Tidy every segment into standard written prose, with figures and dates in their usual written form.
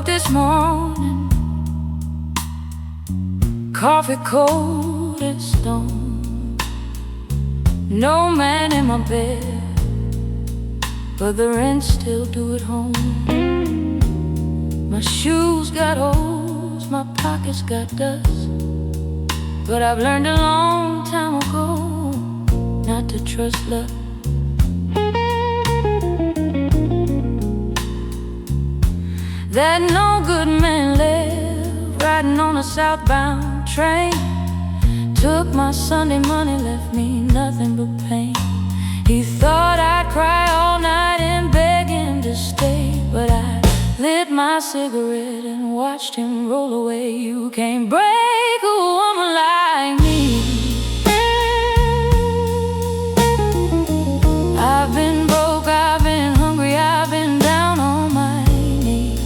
up this morning, coffee cold and stone. No man in my bed, but the rent still due at home. My shoes got holes, my pockets got dust, but I've learned a long time ago not to trust luck. That no good man lived riding on a southbound train. Took my Sunday money, left me nothing but pain. He thought I'd cry all night and beg him to stay, but I lit my cigarette and watched him roll away. You can't break a woman like me. I've been broke, I've been hungry, I've been down on my knees.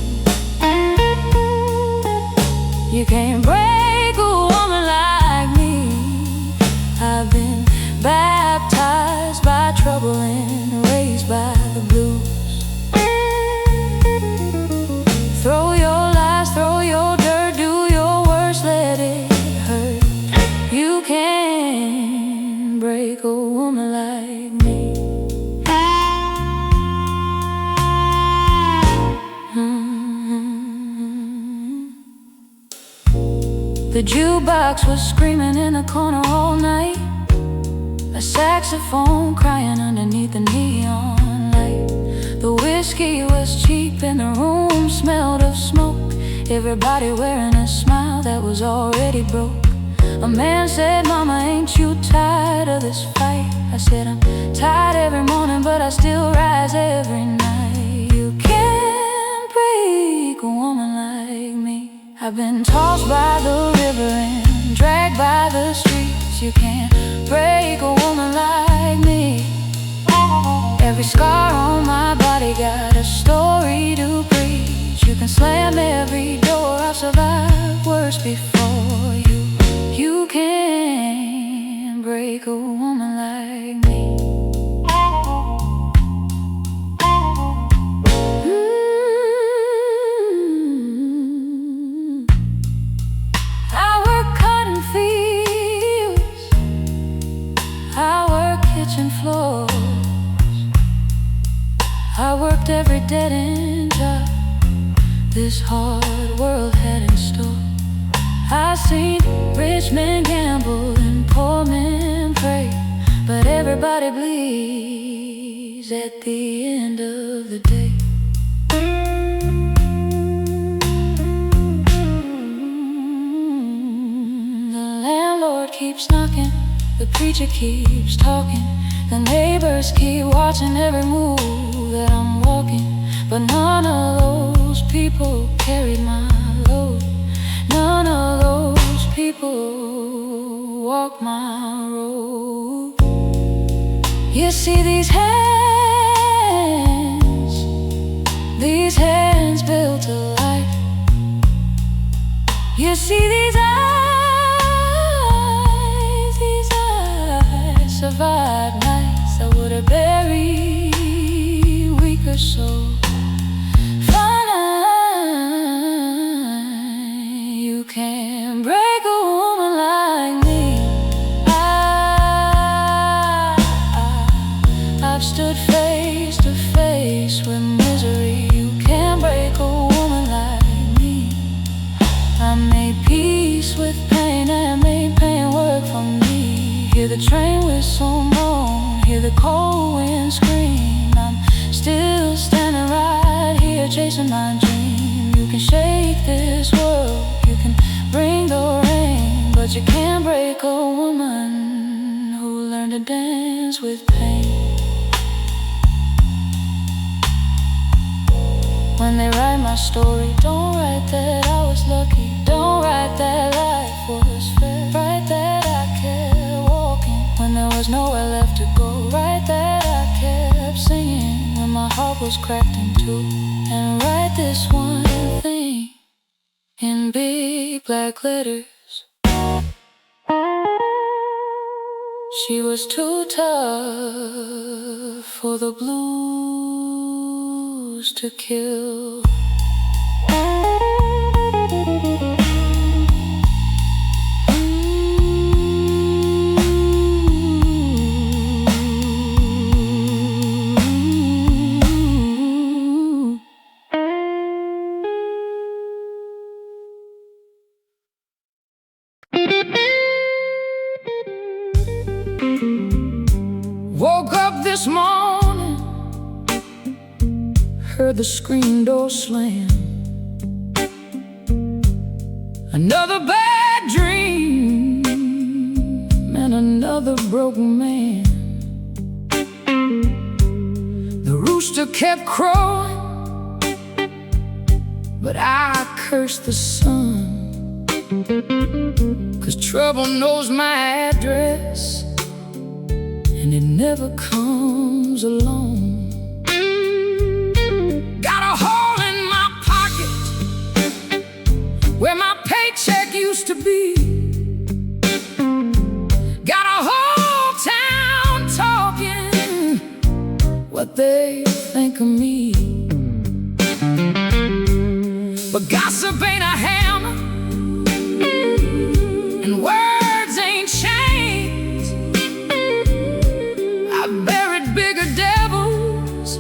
You can't break a woman like me. I've been baptized by trouble and raised by the blues. Throw your lies, throw your dirt, do your worst, let it hurt. You can't break a woman like me. The jukebox was screaming in the corner all night, a saxophone crying underneath the neon light. The whiskey was cheap and the room smelled of smoke. Everybody wearing a smile that was already broke. A man said, "Mama, ain't you tired of this fight?" I said, "I'm tired every morning, but I still rise every night." You can't break a woman like me. I've been tossed by the river and dragged by the streets. You can't break a woman like me. Every scar on my body got a story to preach. You can slam every door, I've survived worse before you. You can't break a woman like me. I work cotton fields, I work kitchen floors, I worked every dead-end job this hard world had in store. I seen rich men gamble and poor men pray, but everybody bleeds at the end of the day. The landlord keeps knocking, the preacher keeps talking, the neighbors keep watching every move that I'm walking, but none of those people carried my load. None of those people walk my road. You see these hands built to life. You see these eyes survive nights that would have buried weaker souls. You can't break a woman like me. I've stood face to face with misery. You can't break a woman like me. I made peace with pain and made pain work for me. Hear the train whistle moan, hear the cold wind scream. I'm still standing right here chasing my dream. You can shake this world, you can bring the rain, but you can't break a woman who learned to dance with pain. When they write my story, don't write that I was lucky. Don't write that life was fair. Write that I kept walking when there was nowhere left to go. Write that I kept singing when my heart was cracked in two. And write this one thing in big black letters: she was too tough for the blues to kill. this morning, heard the screen door slam. Another bad dream and another broken man. The rooster kept crowing, but I cursed the sun, 'cause trouble knows my address, and it never comes alone. Got a hole in my pocket where my paycheck used to be. Got a whole town talking what they think of me. But gossip ain't a hammer, and words ain't chains. I've buried bigger devils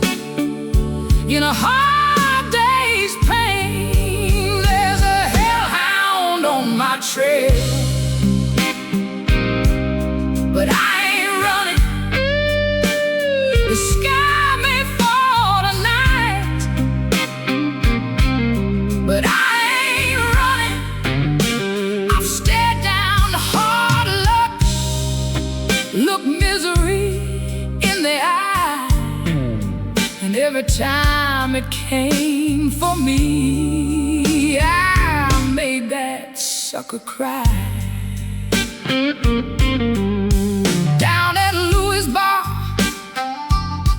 in a hard day's pain. There's a hellhound on my trail, but I ain't running. The sky may fall tonight, but I ain't running. I've stared down hard luck, look misery in the eye, and every time it came for me, I made that sucker cry. Down at Louis' bar,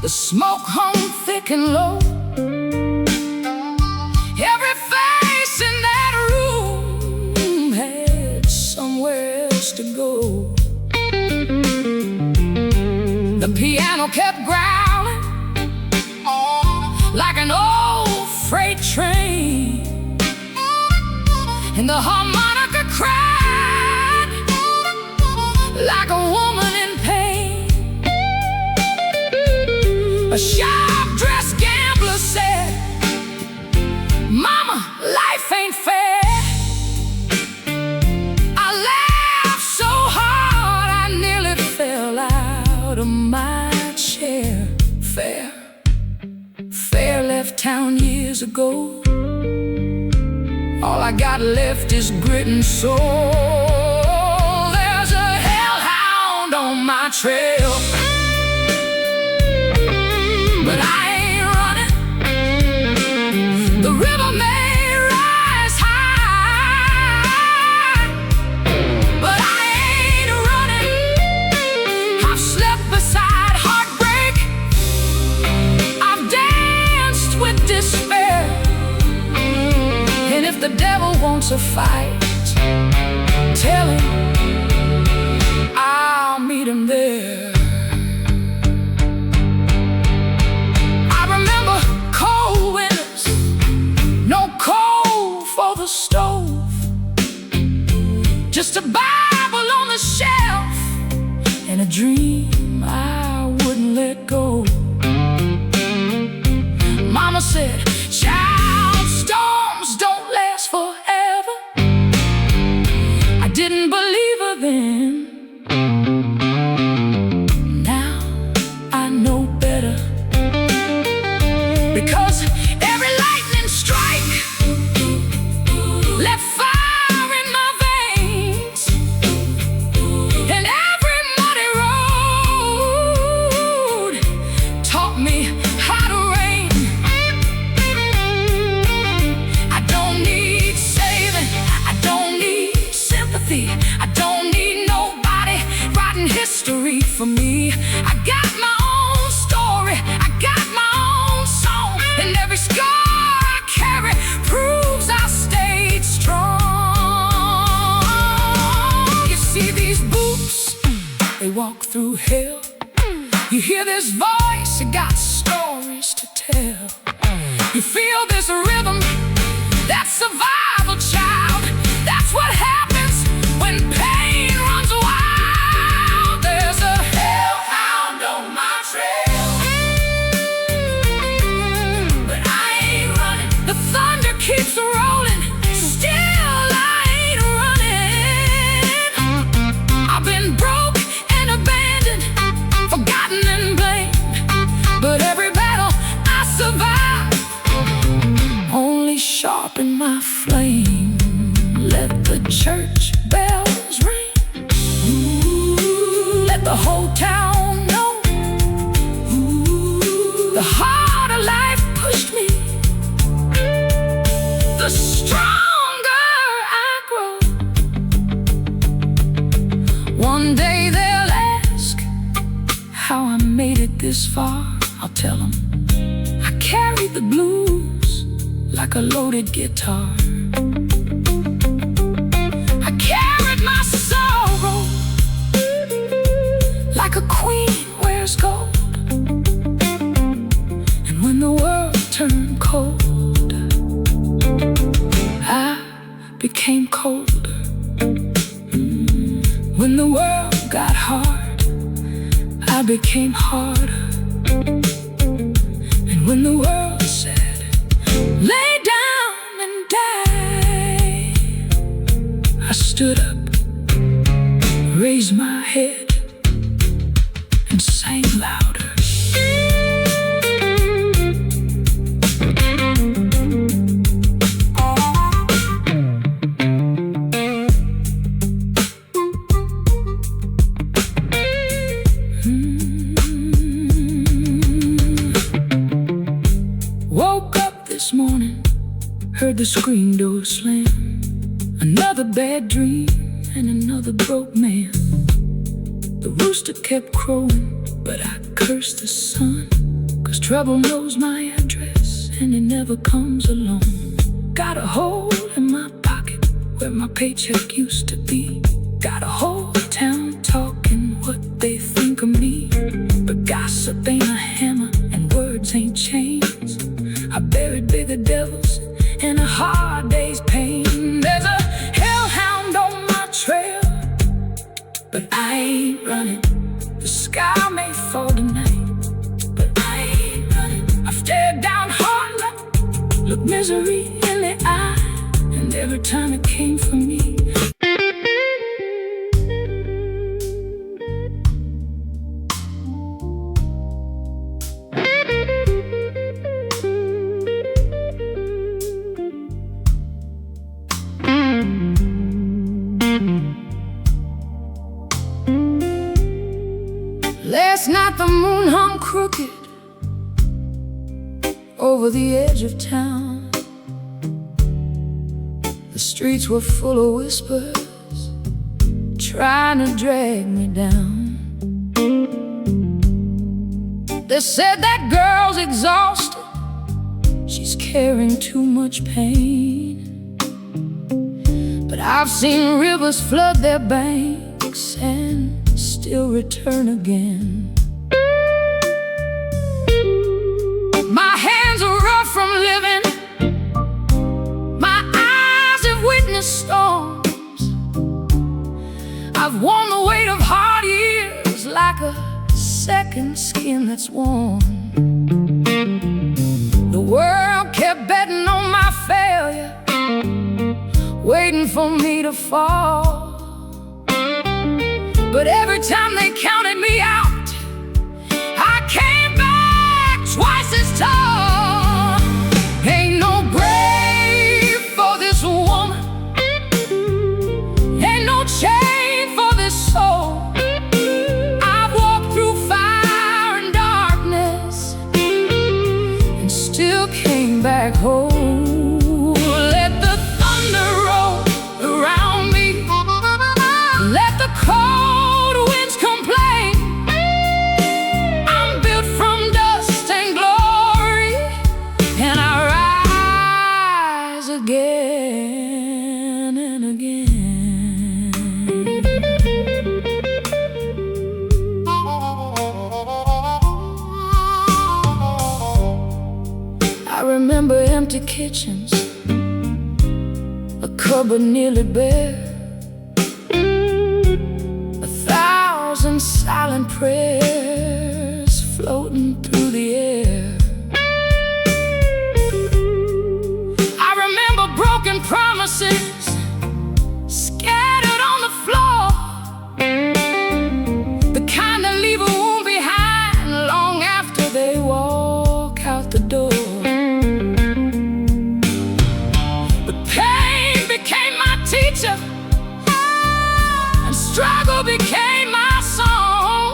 the smoke hung thick and low. Every face in that room had somewhere else to go. The piano kept growling like an old freight train, and the harmonica cried like a woman in pain. A sharp-dressed gambler said, "Mama, life ain't fair." I laughed so hard I nearly fell out of my chair. Fair left town years ago. All I got left is grit and soul. There's a hellhound on my trail, but I ain't running. The river may rise high, but I ain't running. I've slept beside heartbreak, I've danced with despair, and if the devil wants a fight, tell him I'll meet him there. I remember cold winters, no coal for the stove, just a Bible on the shelf and a dream I wouldn't let go. Mama said, "Child, storms don't last forever." I didn't believe her then. Now I know better, because every lightning strike left fire in my veins, and every muddy road taught me how to rain. I don't need saving, I don't need sympathy, I don't need nobody writing history for me. I got my own story, I got my own song, and every scar I carry proves I stayed strong. You see these boots, they walk through hell. You hear this voice, it got stories to tell. You feel this rhythm, that's survival, child. That's what happens when pain runs wild. There's a hellhound on my trail, but I ain't running. The thunder keeps rolling, still I ain't running. I've been broke and abandoned, forgotten and blamed, the whole town knows. The harder life pushed me, the stronger I grow. One day they'll ask how I made it this far. I'll tell them I carried the blues like a loaded guitar. I carried my sorrow like a queen wears gold. And when the world turned cold, I became colder. When the world got hard, I became harder. And when the world said, lay down and die, I stood up, raised my head, and sang louder. Woke up this morning, heard the screen door slam. Another bad dream and another broke man. The rooster kept crowing, but I cursed the sun, 'cause trouble knows my address and it never comes alone. Got a hole in my pocket where my paycheck used to be. Got a whole town talking what they think of me. But gossip ain't a hammer and words ain't chains. I buried bigger devils in a hard day's pain. There's a hellhound on my trail, but I ain't running. The sky may fall tonight, but I ain't running. I've stared down hard luck, looked misery in the eye, and every time it came for me, last night the moon hung crooked over the edge of town. The streets were full of whispers trying to drag me down. They said that girl's exhausted, she's carrying too much pain. But I've seen rivers flood their banks and still return again. My hands are rough from living, my eyes have witnessed storms. I've worn the weight of hard years like a second skin that's warm. The world kept betting on my failure, waiting for me to fall. But every time they counted me out, I came back twice as tall. Ain't no grave for this woman, ain't no chain for this soul. I've walked through fire and darkness and still came back home. Let the thunder roll around me, let the cold winds complain. I'm built from dust and glory, and I rise again and again. I remember empty kitchens, a cupboard nearly bare, silent prayers floating through the air. I remember broken promises scattered on the floor, the kind that leave a wound behind long after they walk out the door. But pain became my teacher, and struggle became my song.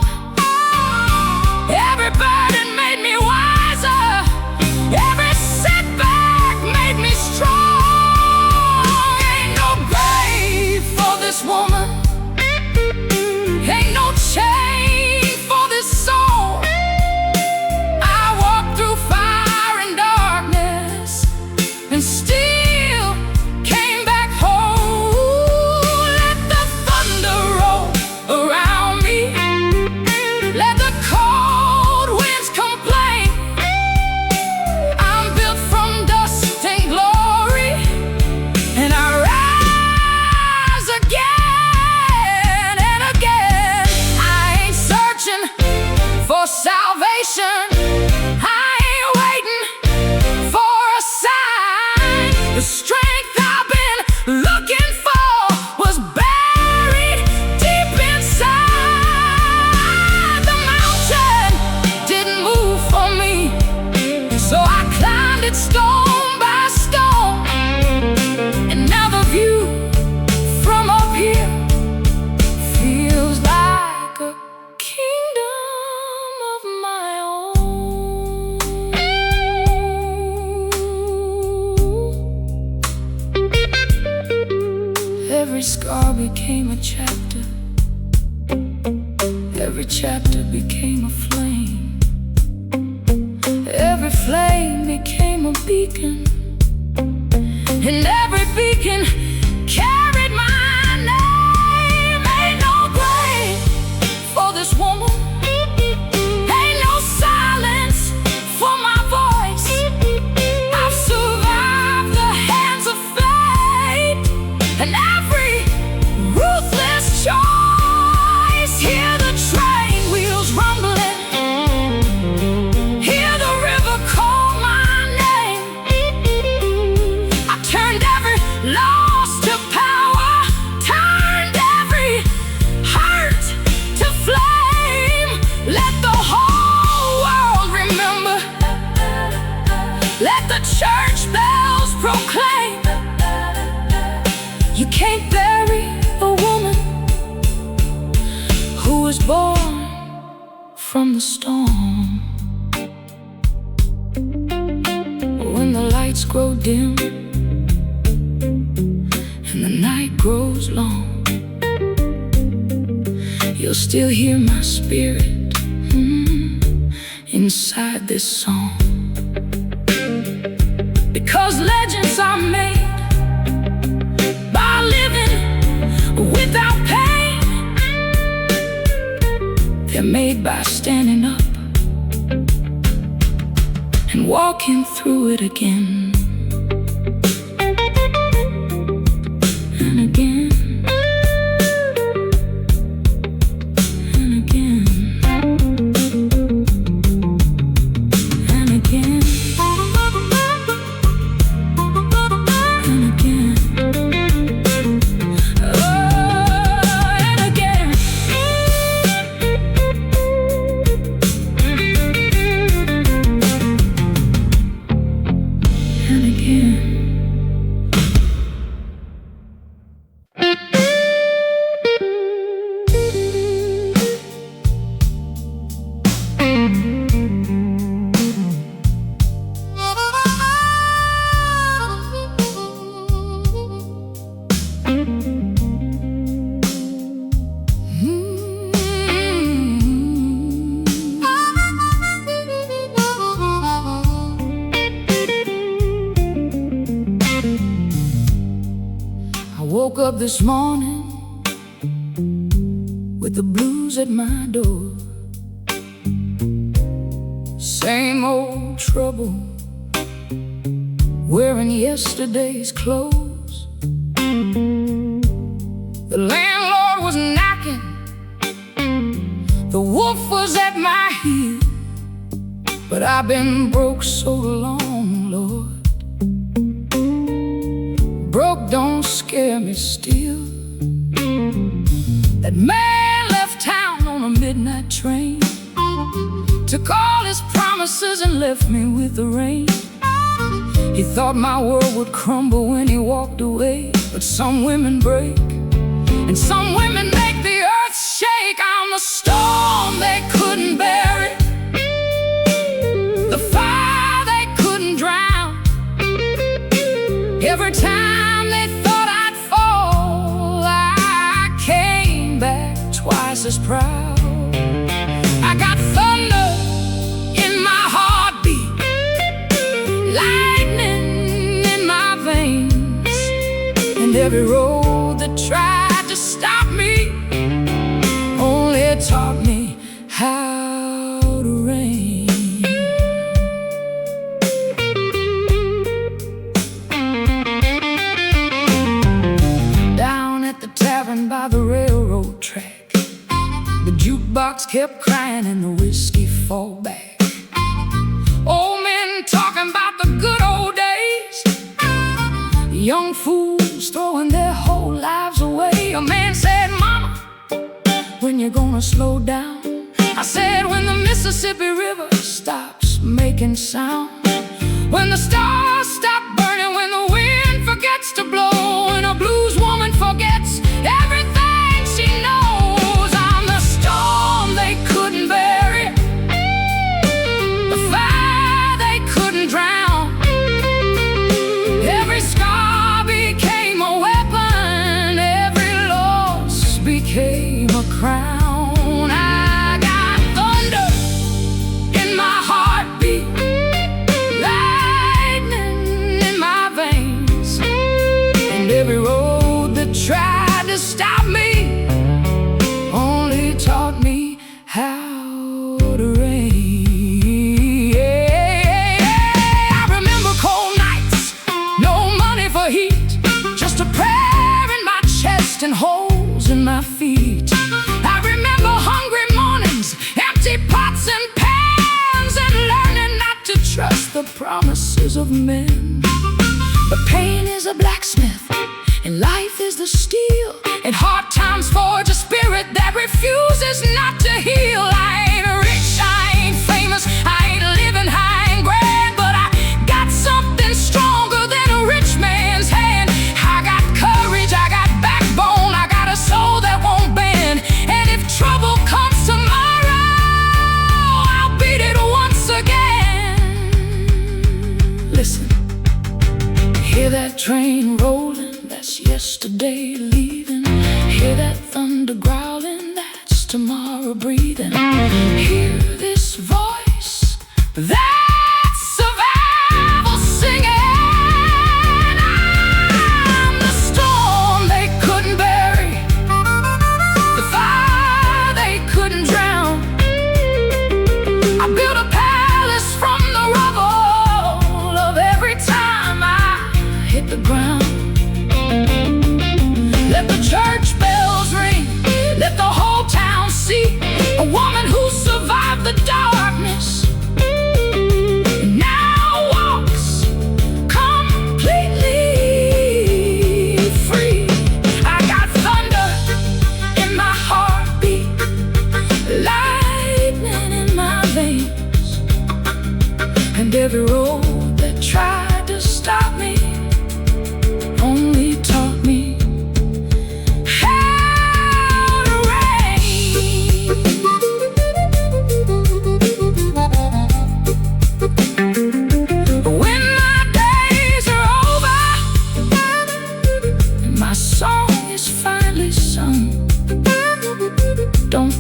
Every chapter became a flame. Every flame became a beacon, and every beacon carried my name. Ain't no grave for this woman, ain't no silence for my voice. I've survived the hands of fate and every ruthless choice. Hear the train wheels rumbling, hear the river call my name. I turned every loss to power, turned every hurt to flame. Let the whole world remember, let the church bells proclaim. You can't bury a woman who was born from the storm. When the lights grow dim and the night grows long, you'll still hear my spirit inside this song. Because legends are made by living without pain. They're made by standing up and walking through it again and again and again and again and again. Woke up this morning with the blues at my door. Same old trouble, wearing yesterday's clothes. The landlord was knocking, the wolf was at my heel. But I've been broke so long, Lord. Broke don't scare me still. That man left town on a midnight train, took all his promises and left me with the rain. He thought my world would crumble when he walked away. But some women break, and some women make the earth shake. I'm the storm they couldn't bear it, the fire they couldn't drown. Every time they thought I'd fall, I came back twice as proud. I got thunder in my heartbeat, lightning in my veins, and every road that tried to stop me only taught me how to reign. Down at the tavern by the railroad track, the jukebox kept crying and the whiskey fall back. Old men talking about the good old days, young fools throwing their whole lives away. A man said, "Mama, when you gonna slow down?" I said, "When the Mississippi River stops making sound, when the stars stop burning, when the wind forgets to blow, when a blues woman forgets everything she knows. I'm the storm they couldn't bury, the fire they couldn't drown. Every scar became a weapon, every loss became a crown. souls of men. But pain is a blacksmith, and life is the steel, and hard times forge a spirit that refuses not to heal. I ain't rich, I ain't famous, I ain't living high and grand, but I got something stronger than a rich man's hand. I got courage, I got backbone, I got a soul that won't bend. And if trouble comes tomorrow, I'll beat it once again. Listen, hear that train rolling? That's yesterday leaving. Hear that thunder growling? That's tomorrow breathing. Hear this voice? That's survival singing. I'm the storm they couldn't bury, the fire they couldn't drown. I built a palace from the rubble of every time I hit the ground. Let the church bells ring, let the whole town see a woman who survived the darkness and now walks completely free. I got thunder in my heartbeat, lightning in my veins, and every road that tried to stop me only taught me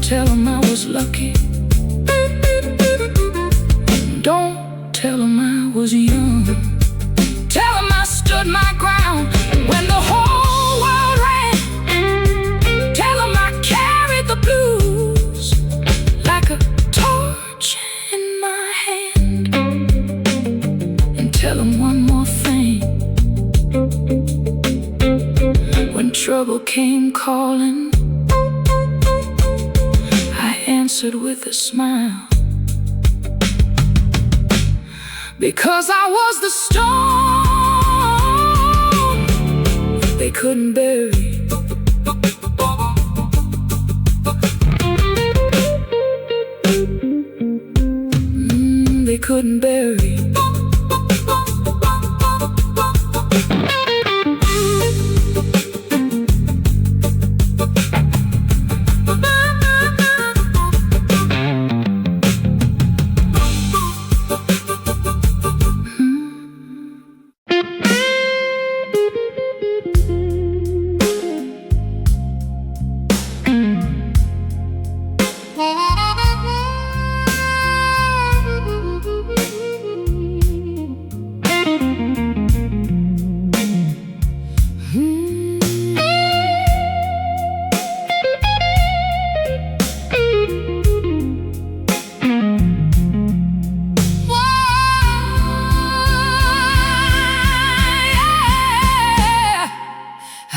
tell him I was lucky. Don't tell him I was young. Tell him I stood my ground when the whole world ran. Tell him I carried the blues like a torch in my hand. And tell him one more thing. When trouble came calling, answered with a smile, because I was the stone they couldn't bury. They couldn't bury.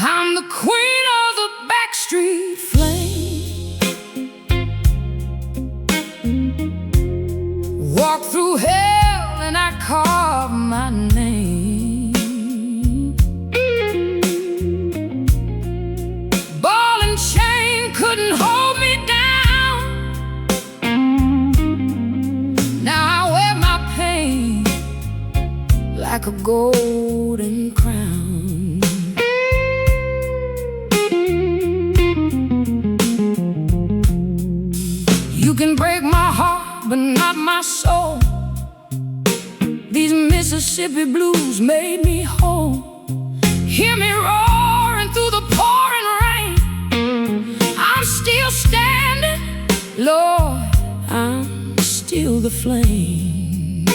I'm the queen of the backstreet flame. Walk through hell and I carve my name. Ball and chain couldn't hold me down. Now I wear my pain like a golden crown. You can break my heart, but not my soul. These Mississippi blues made me whole. Hear me roaring through the pouring rain. I'm still standing, Lord, I'm still the flame.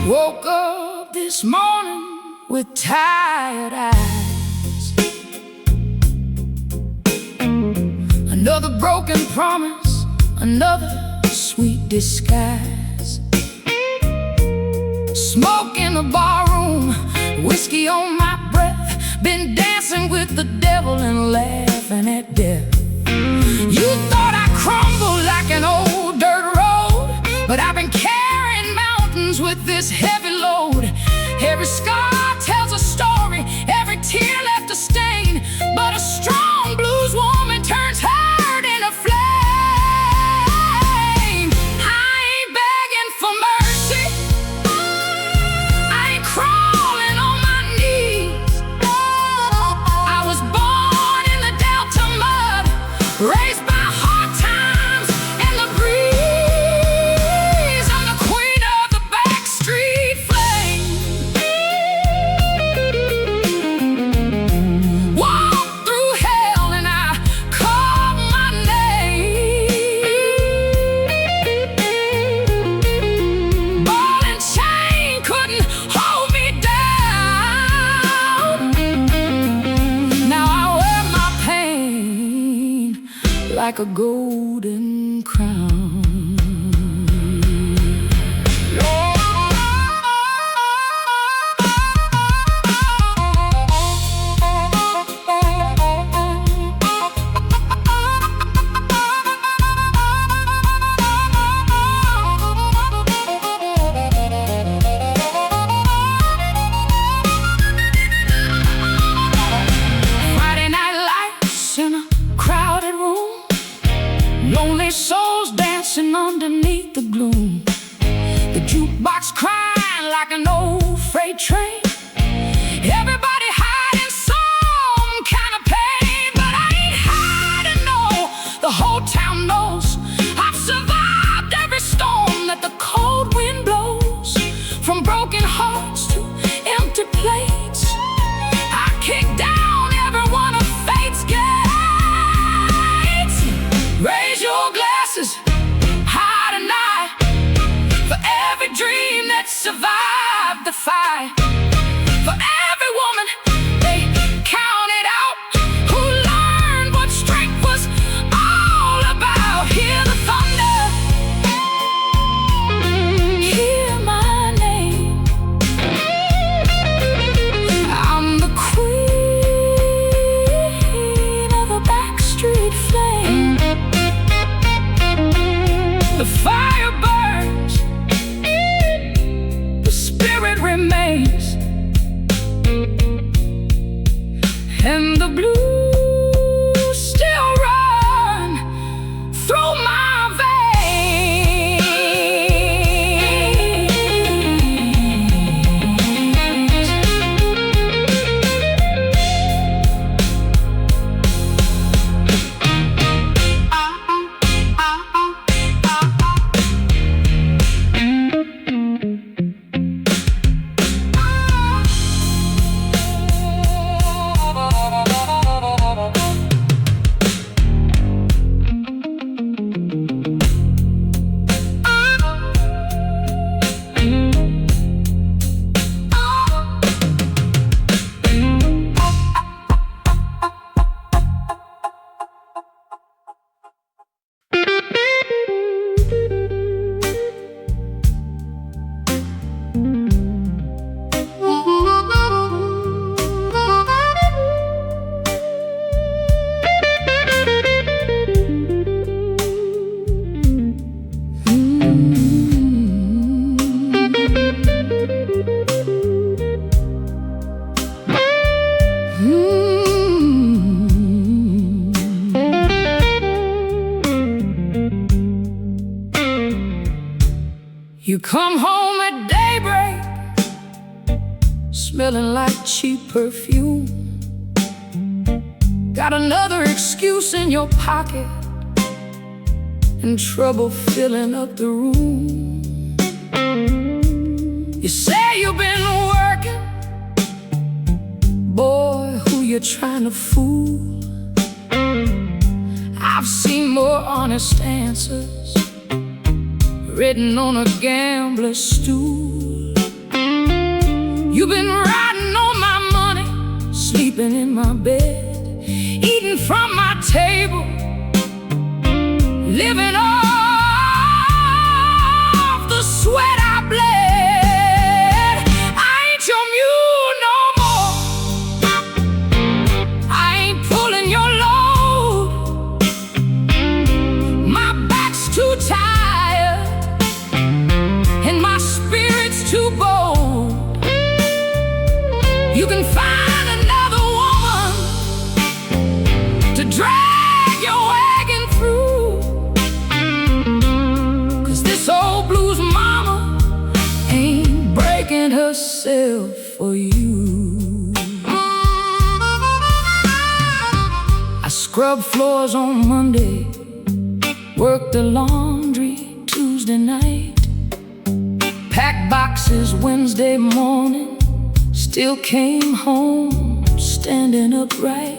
Woke up this morning with tired eyes. Another broken promise, another sweet disguise. Smoke in the barroom, whiskey on my breath. Been dancing with the devil and laughing at death. You thought I crumbled like an old dirt road, but I've been carrying raised by hard times and the breeze. I'm the queen of the backstreet flame. Walked through hell and I called my name. Ball and chain couldn't hold me down. Now I wear my pain like a golden crown. Friday night lights in a crowded room, lonely souls dancing underneath the gloom. The jukebox crying like an old freight train. Everybody hiding some kind of pain, but I ain't hiding, no. The whole town knows I've survived every storm that the cold wind blows. From broken hearts to empty plates, I kick down every one of fate's gates. Raise your glasses high tonight for every dream that survived the fight. For every woman they counted out who learned what strength was all about. Hear the thunder, hear my name. I'm the queen of the backstreet flame. The fire burns, the spirit remains, and the blues still run through my veins. You come home at daybreak, smelling like cheap perfume. Got another excuse in your pocket and trouble filling up the room. You say you've been working, boy, who you trying to fool? I've seen more honest answers written on a gambler's stool. You've been riding on my money, sleeping in my bed, eating from my table, living off the sweat I bled. I ain't your mule no more, I ain't pulling your load. My back's too tired and my spirit's too bold. You can find another woman to drag your wagon through, 'cause this old blues mama ain't breaking herself for you. I Scrub floors on Monday, work the laundry Tuesday night, pack boxes Wednesday morning, still came home standing upright.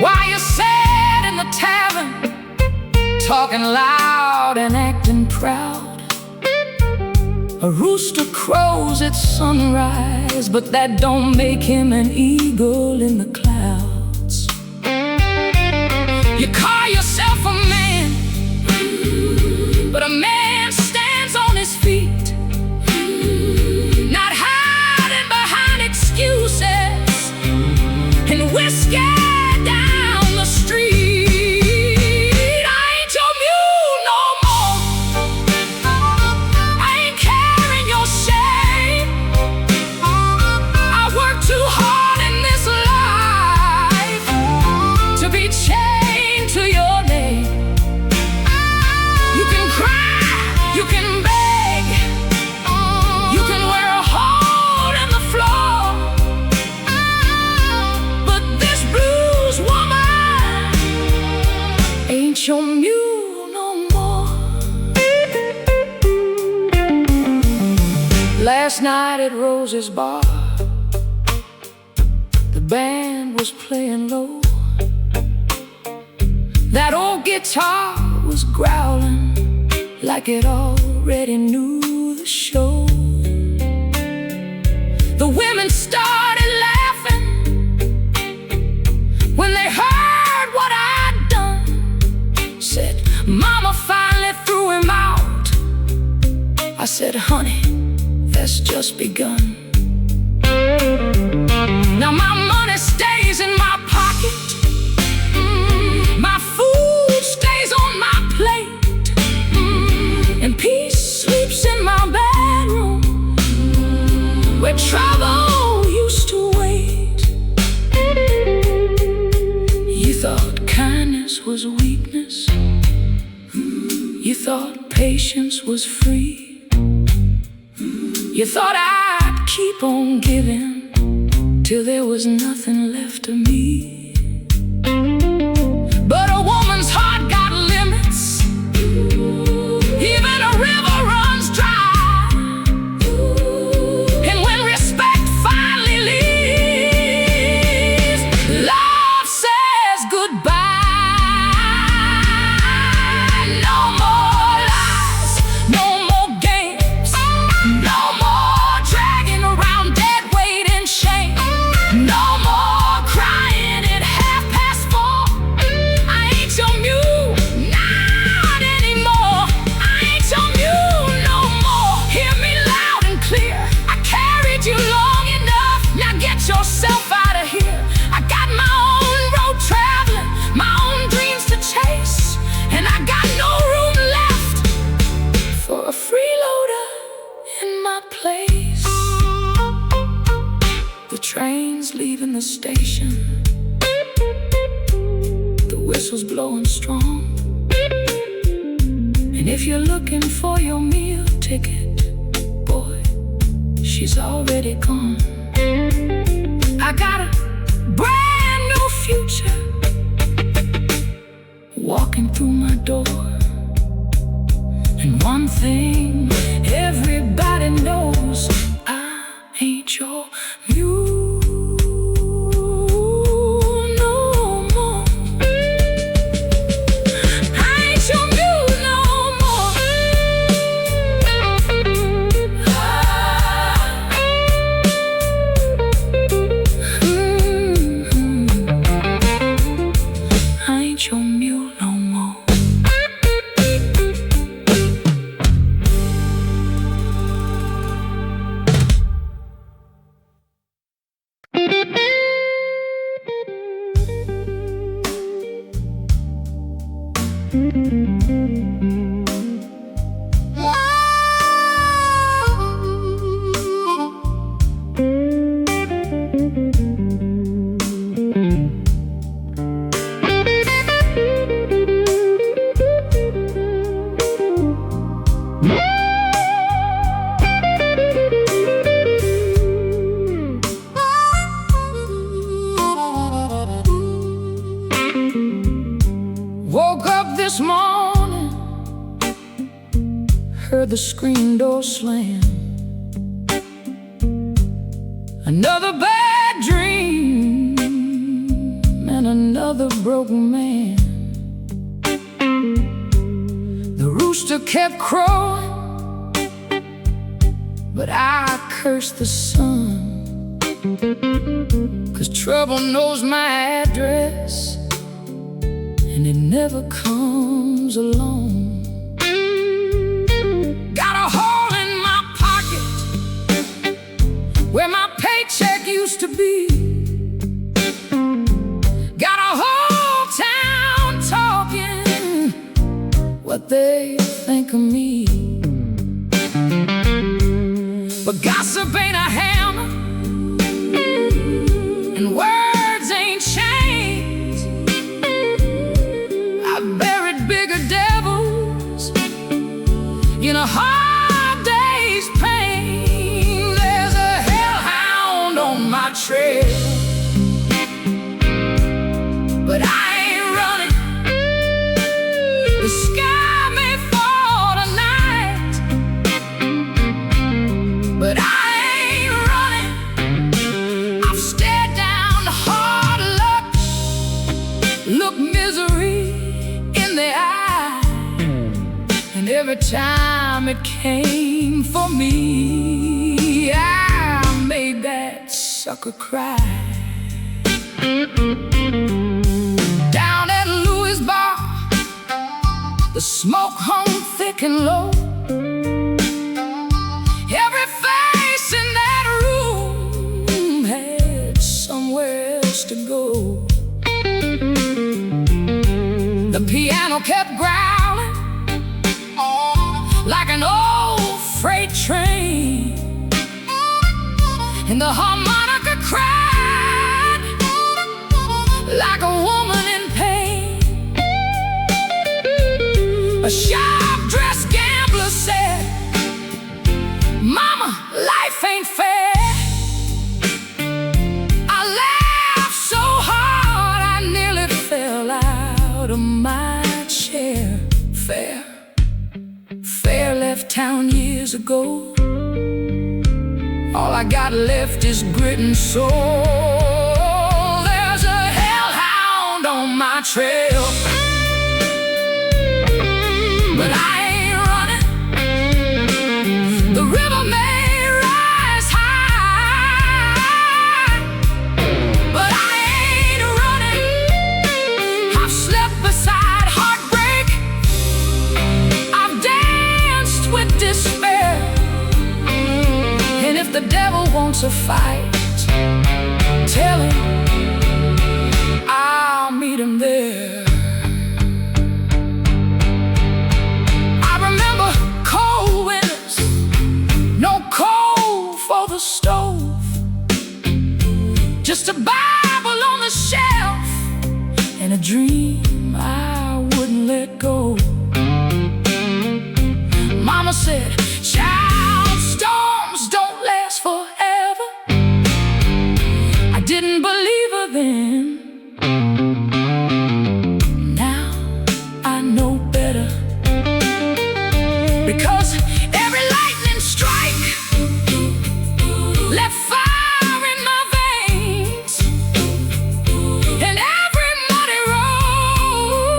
While you sat in the tavern, talking loud and acting proud, a rooster crows at sunrise, but that don't make him an eagle in the clouds. You call yourself a man, but a man stands on his feet, not hiding behind excuses and whiskey down the street. I ain't your mule no more, I ain't carrying your shame. I work too hard in this life to be chained to your name. You can cry, you can beg, you can wear a hole in the floor, but this blues woman ain't your mule no more. Last night at Rose's bar, the band was playing low. That old guitar was growling like it already knew the show. The women started laughing when they heard what I'd done. Said, Mama finally threw him out. I said, honey, that's just begun. Now my money stays in my pocket, my food stays on my plate, and peace sleeps in my bedroom where trouble used to wait. You thought kindness was weakness, you thought patience was free, you thought I'd keep on giving till there was nothing left of me. But a woman's heart got limits, even a river runs dry. And when respect finally leaves, love says goodbye. No more lies, no more games, no more dragging around dead weight and shame, no more crying at 4:30. I ain't your mule, not anymore. I ain't your mule no more. Hear me loud and clear, I carried you long enough. Now get yourself out of here. I got my own road traveling, my own dreams to chase, and I got no room left for a freeloader in my place. The train's leaving the station, the whistle's blowing strong, and if you're looking for your meal ticket, boy, she's already gone. I got a brand new future walking through my door, and one thing everybody knows, I ain't your mule no more. I ain't your mule no more. I ain't your mule no more. this morning, heard the screen door slam. Another bad dream and another broken man. The rooster kept crowing, but I cursed the sun, 'cause trouble knows my address, and it never comes alone. Got a hole in my pocket where my paycheck used to be. Got a whole town talking what they think of me. But gossip ain't a hammer, and words ain't chains. I've buried bigger devils in a hard day's pain. There's a hellhound on my trail, but I ain't running. The sky may fall tonight, but I ain't running. I've stared down the hard luck, looked misery in the eye, and every time it came for me, I made that sucker cry. Down at Louis' bar, the smoke hung thick and low. Every face in that room had somewhere else to go. The piano kept growling like an old freight train, and the harmonica cried like a woman in pain. A sharp-dressed gambler said, "Mama, life ain't fair." I laughed so hard I nearly fell out of my chair. Fair left town years ago. All I got left is grit and soul. There's a hellhound on my trail, but I ain't running. The river may rise high, but I ain't running. I've slept beside heartbreak, I've danced with despair, and if the devil wants a fight, tell him I'll meet him there. I remember cold winters, no coal for the stove, just a Bible on the shelf and a dream I wouldn't let go. Mama said, "Child, storms don't last forever." I didn't believe her then. Now I know better, because every lightning strike left fire in my veins, and every muddy road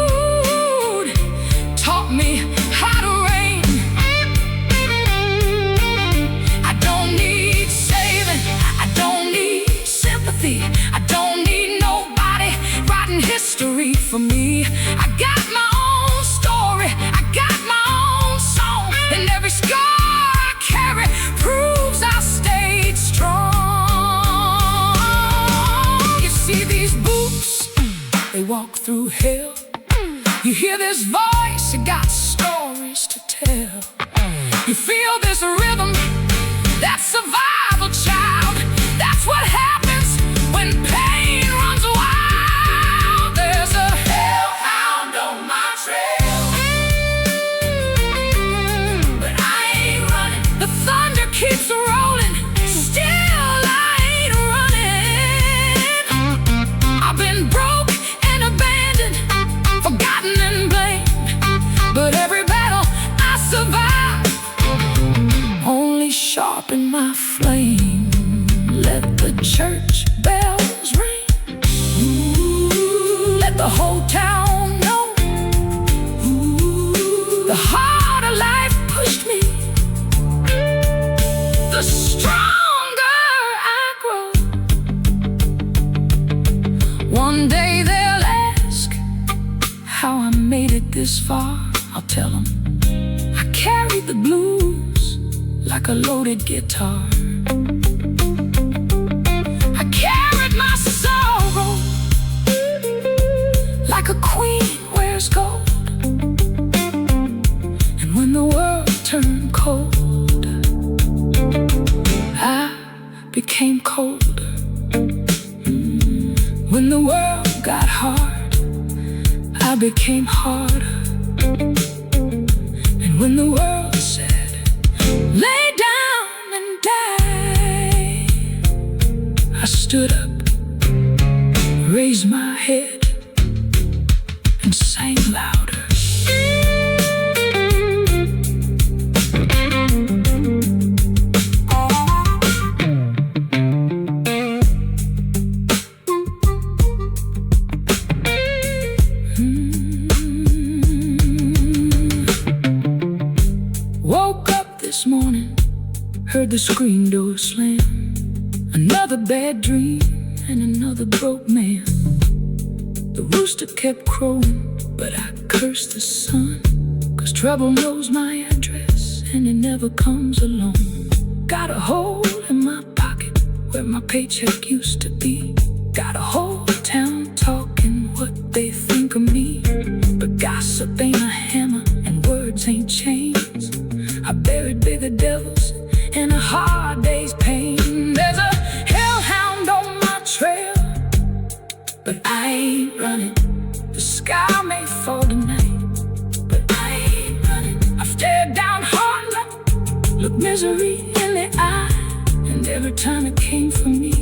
taught me how to rain. I don't need saving, I don't need sympathy, I don't need nobody writing history for me. I got my own story, I got my own song, and every scar I carry proves I stayed strong. You see these boots, they walk through hell. You hear this voice, it got stories to tell. You feel this rhythm, that's survival, child. That's what happens when pain runs wild. There's a hellhound on my trail, but I ain't running. The thunder keeps rolling, still I ain't running. I've been broke and abandoned, forgotten and blamed, made it this far, I'll tell them I carried the blues like a loaded guitar. I carried my sorrow like a queen wears gold. And when the world turned cold, I became colder. When the world got hard, I became harder. And when the world said, lay down and die, I stood up, raised my head, and sang louder. Woke up this morning, heard the screen door slam. Another bad dream and another broke man. The rooster kept crowing, but I cursed the sun, 'cause trouble knows my address and it never comes alone. Got a hole in my pocket where my paycheck used to be. Got a whole town talking what they think of me. But gossip ain't a hammer and words ain't chains. I buried bigger devils in a hard day's pain. There's a hellhound on my trail, but I ain't running. The sky may fall tonight, but I ain't running. I've stared down hard luck, looked misery in the eye, and every time it came for me,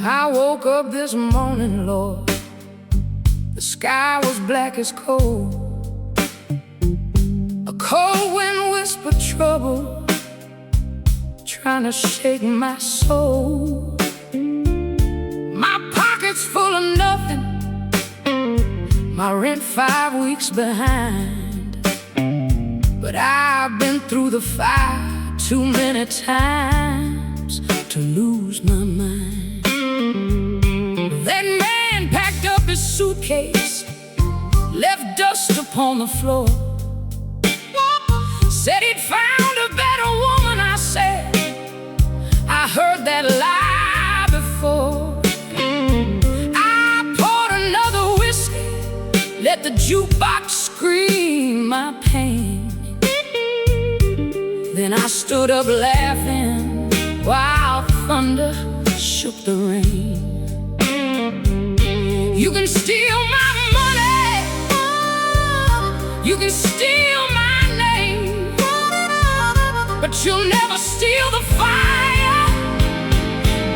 I woke up this morning, Lord, the sky was black as coal. A cold wind whispered trouble, trying to shake my soul. My pocket's full of nothing, my rent 5 weeks behind. But I've been through the fire too many times to lose my mind. That man packed up his suitcase, left dust upon the floor. Said he'd found a better woman, I said, I heard that lie before. I poured another whiskey, let the jukebox scream my pain. Then I stood up laughing while thunder shook the rain. You can steal my money, you can steal my name, but you'll never steal the fire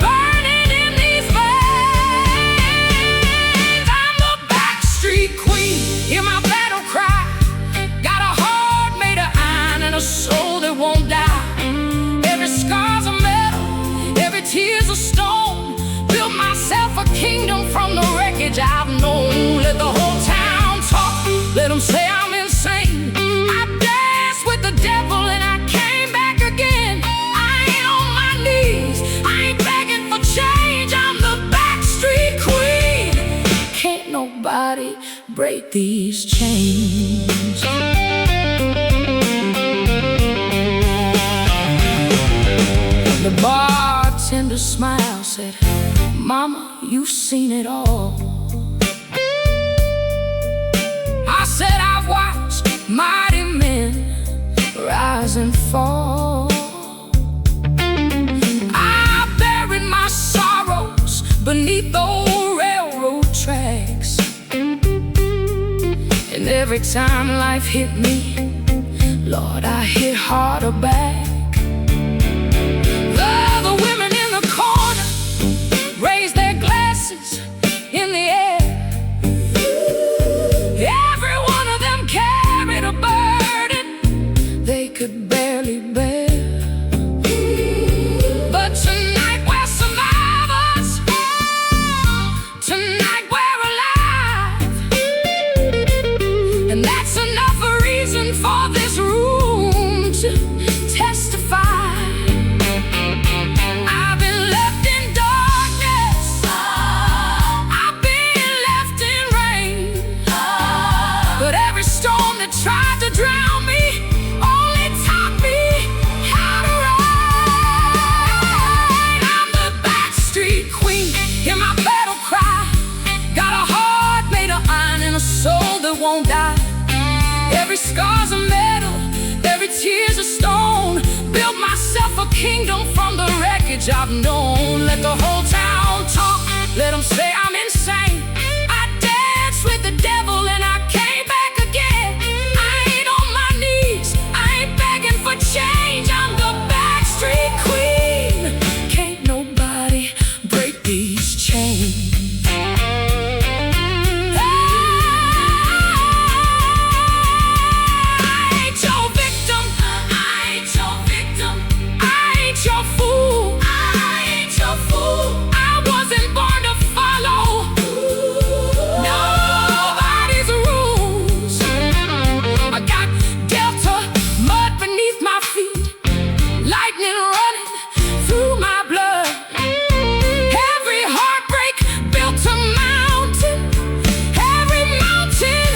burning in these veins. I'm the backstreet queen, hear my battle cry. Got a heart made of iron and a soul that won't die. Every scar's a metal, every tear's a stone. Built myself a kingdom from the wreckage I've known. Let the whole town talk, let them say I'm insane. I danced with the devil and I came back again. I ain't on my knees, I ain't begging for change. I'm the backstreet queen. Can't nobody break these chains. The bartender smiled, said, Mama, you've seen it all. I said, I've watched mighty men rise and fall. I buried my sorrows beneath those railroad tracks. And every time life hit me, Lord, I hit harder back. The women in the corner raise their glasses in the air. myself a kingdom from the wreckage I've known. Let the whole town talk, let them say I'm insane. I danced with the devil and I came back again. I ain't on my knees, I ain't begging for change. I'm the backstreet queen. Can't nobody break these chains. Your fool, I ain't your fool. I wasn't born to follow nobody's rules. I got delta mud beneath my feet, lightning running through my blood. Every heartbreak built a mountain, every mountain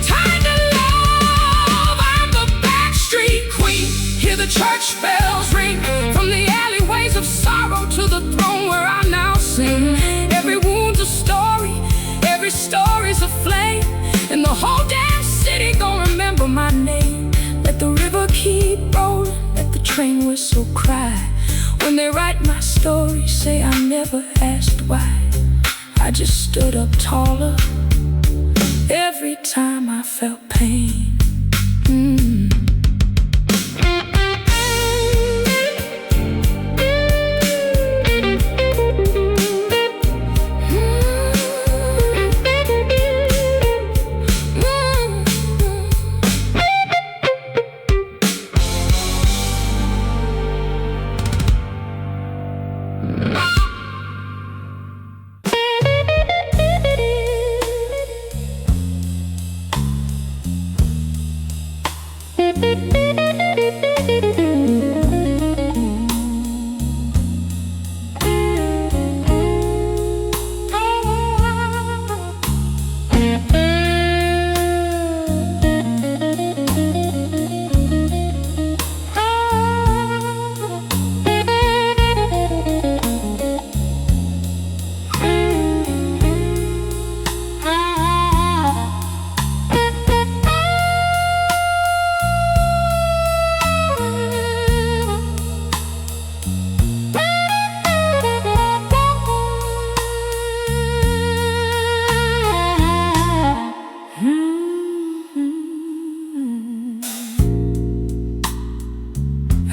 tied to love. I'm the backstreet queen. Hear the church bells ring, from the alleyways of sorrow to the throne where I now sing. Every wound's a story, every story's a flame, and the whole damn city gon' remember my name. Let the river keep rolling, let the train whistle cry. When they write my story, say I never asked why. I just stood up taller every time I felt pain.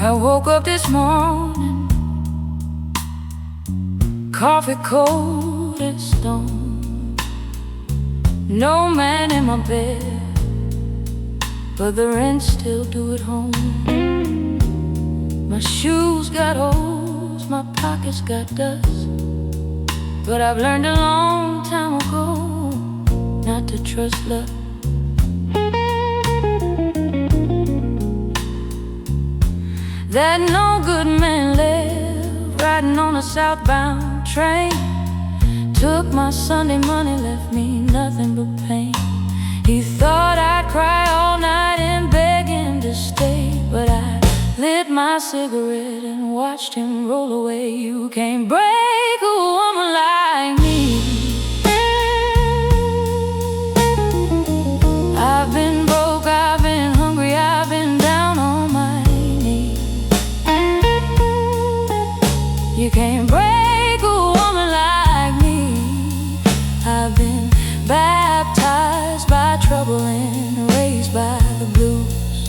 I woke up this morning, coffee cold as stone. No man in my bed, but the rent still due at home. My shoes got holes, my pockets got dust, but I've learned a long time ago not to trust luck. That no good man lived riding on a southbound train. Took my Sunday money, left me nothing but pain. He thought I'd cry all night and beg him to stay, but I lit my cigarette and watched him roll away. You can't break a woman like me. I've been broke, I've been hungry, I've been down on my knees. You can't break a woman like me. I've been baptized by trouble and raised by the blues.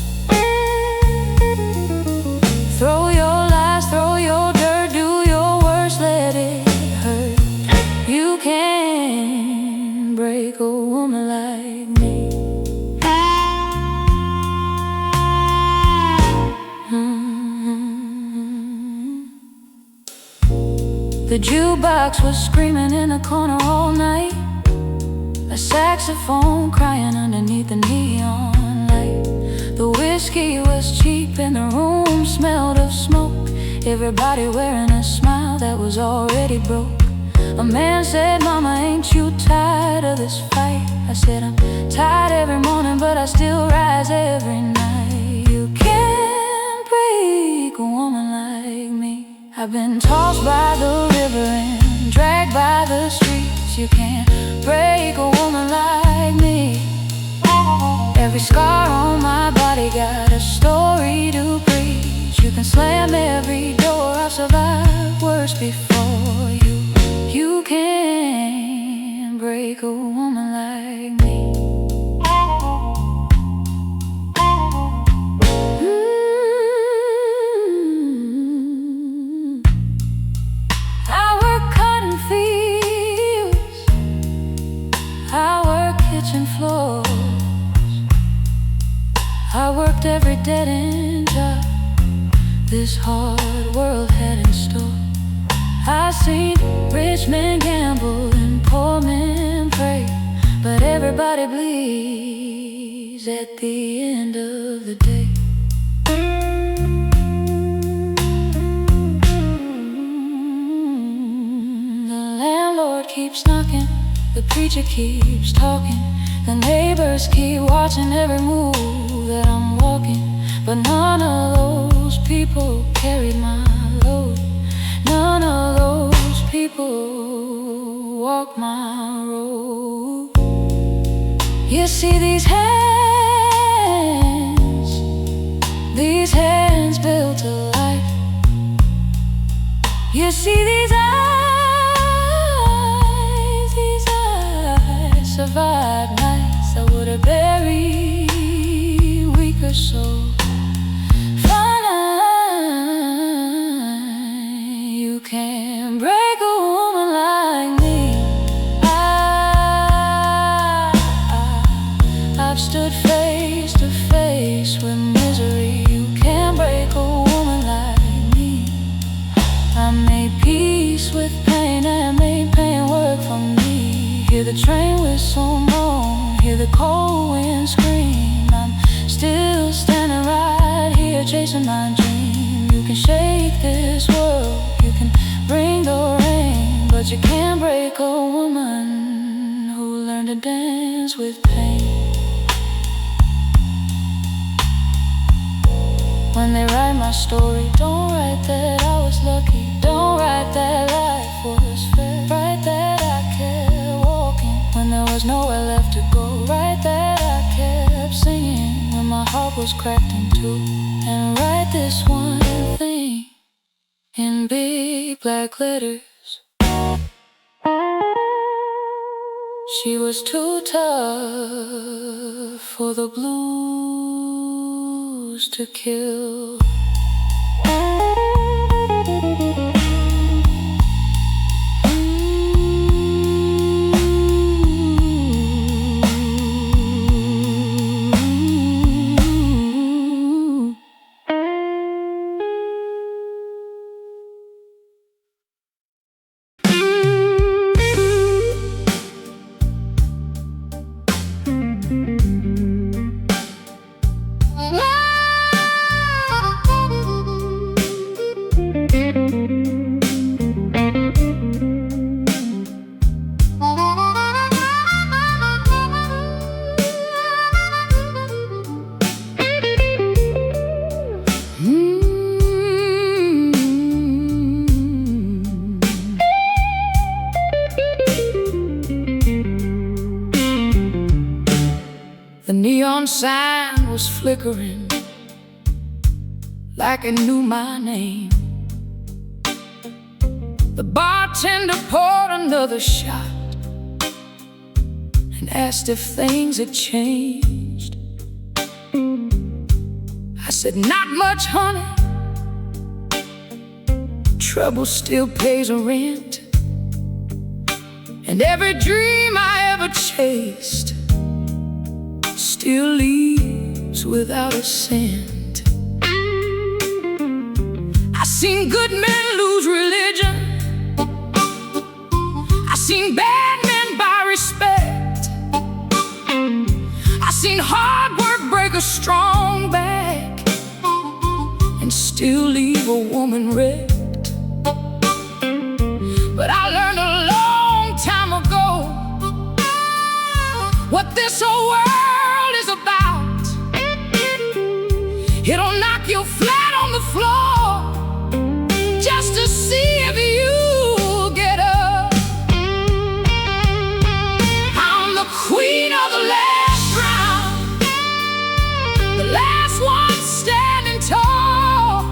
Throw your lies, throw your dirt, do your worst, let it hurt. You can't break a woman like me. The jukebox was screaming in the corner all night, a saxophone crying underneath the neon light. The whiskey was cheap and the room smelled of smoke. Everybody wearing a smile that was already broke. A man said, "Mama, ain't you tired of this fight?" I said, "I'm tired every morning, but I still rise every night." You can't break a woman like me. I've been tossed by the river and dragged by the streets. You can't break a woman like me. Every scar on my body got a story to preach. You can slam every door. I've survived worse before you. You can't break a woman like me. I work cotton fields, I work kitchen floors, I worked every dead-end job this hard world had in store. I seen rich men gamble and poor men pray, but everybody bleeds at the end of the day. The landlord keeps knocking, the preacher keeps talking, the neighbors keep watching every move that I'm walking. But none of those people carried my load. None of those people walk my road. You see these hands built to life. You see these eyes survive nights that would have buried weaker souls. You can't break a woman like me. I've stood face to face with misery. You can't break a woman like me. I made peace with pain and made pain work for me. Hear the train whistle moan, hear the cold wind scream. I'm still standing right here chasing my dream. You can shake this world, you can bring the rain, but you can't break a woman who learned to dance with pain. When they write my story, don't write that I was lucky. Don't write that life was fair. Write that I kept walking when there was nowhere left to go. Write that I kept singing when my heart was cracked in two. And write this one thing in big black letters: she was too tough for the blues to kill. The neon sign was flickering like it knew my name. The bartender poured another shot and asked if things had changed. I said, not much, honey. Trouble still pays a rent, and every dream I ever chased still leaves without a cent. I seen good men lose religion, I seen bad men buy respect, I seen hard work break a strong back and still leave a woman wrecked. But I learned a long time ago what this whole world is about. It'll knock you flat on the floor just to see if you get up. I'm the queen of the last round, the last one standing tall.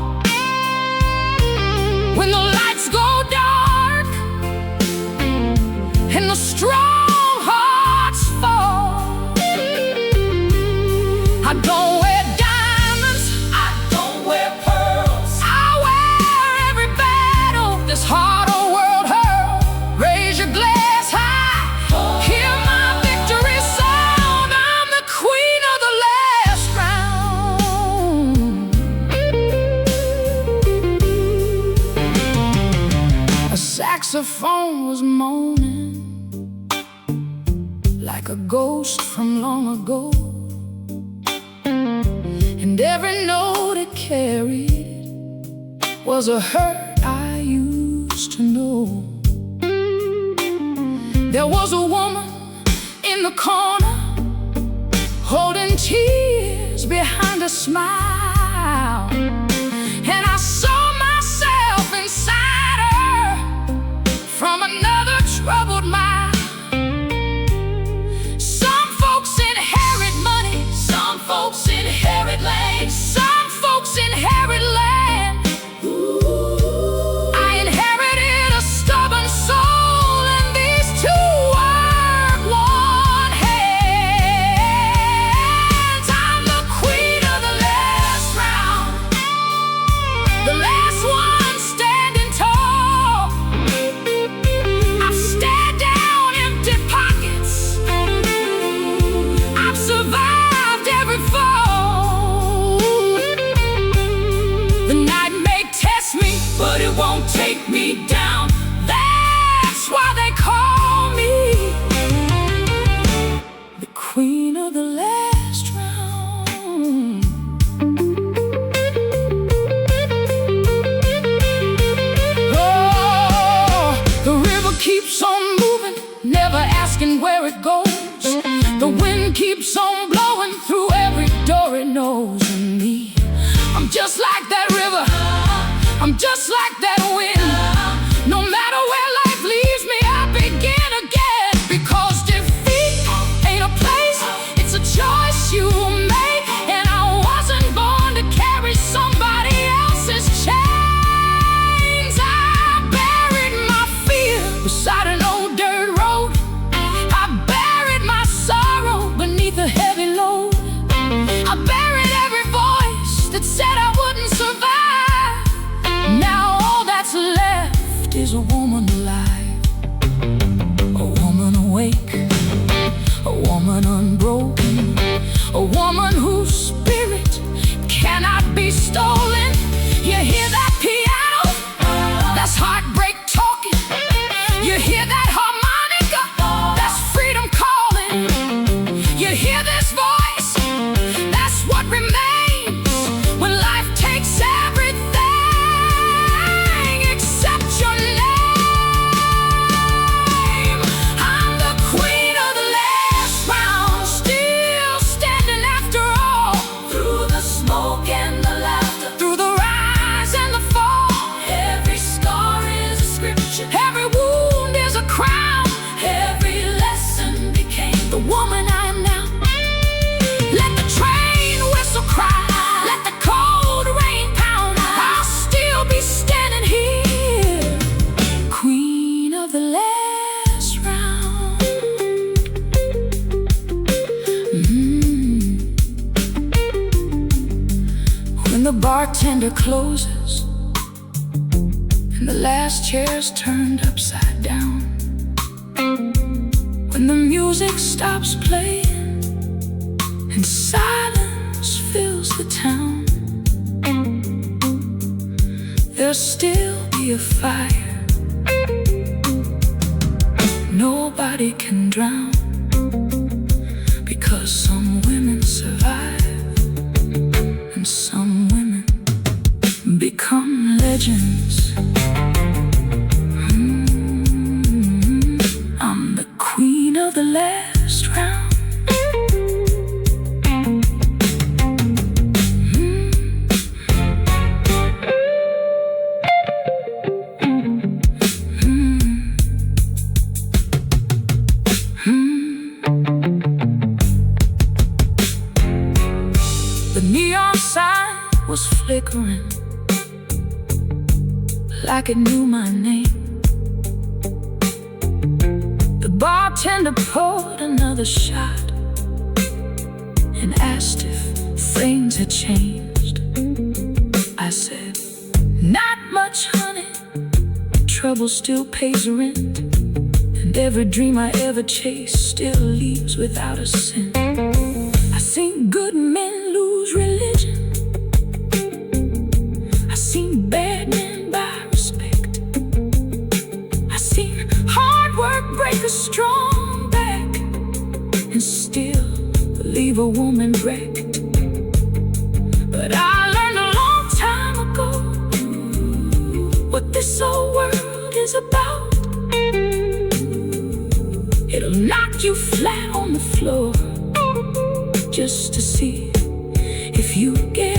saxophone was moaning like a ghost from long ago, and every note it carried was a hurt I used to know. There was a woman in the corner holding tears behind a smile, and I saw myself inside her from another troubled mind. Some folks inherit money, some folks inherit land, some folks inherit land. I inherited a stubborn soul, and these two work one hand. I'm the queen of the last round, the last one standing tall. I've stared down empty pockets, I've survived every fall. The night may test me, but it won't take me down. That's why they call me the queen of the last round. Oh, the river keeps on moving, never asking where it goes. The wind keeps on blowing through every door it knows. And me, I'm just like that river, I'm just like that wind. No matter where life leaves me, I begin again. Because defeat ain't a place, it's a choice you make. And I wasn't born to carry somebody else's chains. I buried my fear beside an old dirt road. I buried my sorrow beneath a heavy load. I buried every voice that said I wouldn't survive. Now all that's left is a woman alive, a woman awake, a woman unbroken, a woman whose spirit cannot be stolen. You hear that piano? That's heartbreak talking. You hear that harmonica? That's freedom calling. You hear this voice? That's what remains when life takes everything except your name. I'm the queen of the last round, still standing after all. Through the smoke and the laughter, through the rise and the fall, every scar is a scripture, every wound is a crown, every lesson became the woman I am now. Let the train whistle cry, let the cold rain pound, I'll still be standing here, queen of the last round. When the bartender closes and the last chair's turned upside down, when the music stops playing and silence fills the town, there'll still be a fire nobody can drown. Because some women survive and some women become legends. I'm the queen of the last round. The neon sign was flickering like it knew my name. The bartender poured another shot and asked if things had changed. I said, not much, honey. Trouble still pays rent, and every dream I ever chased still leaves without a cent. I seen good men lose religion, I seen bad men buy respect, I a strong back and still leave a woman wrecked. But I learned a long time ago what this old world is about. It'll knock you flat on the floor just to see if you get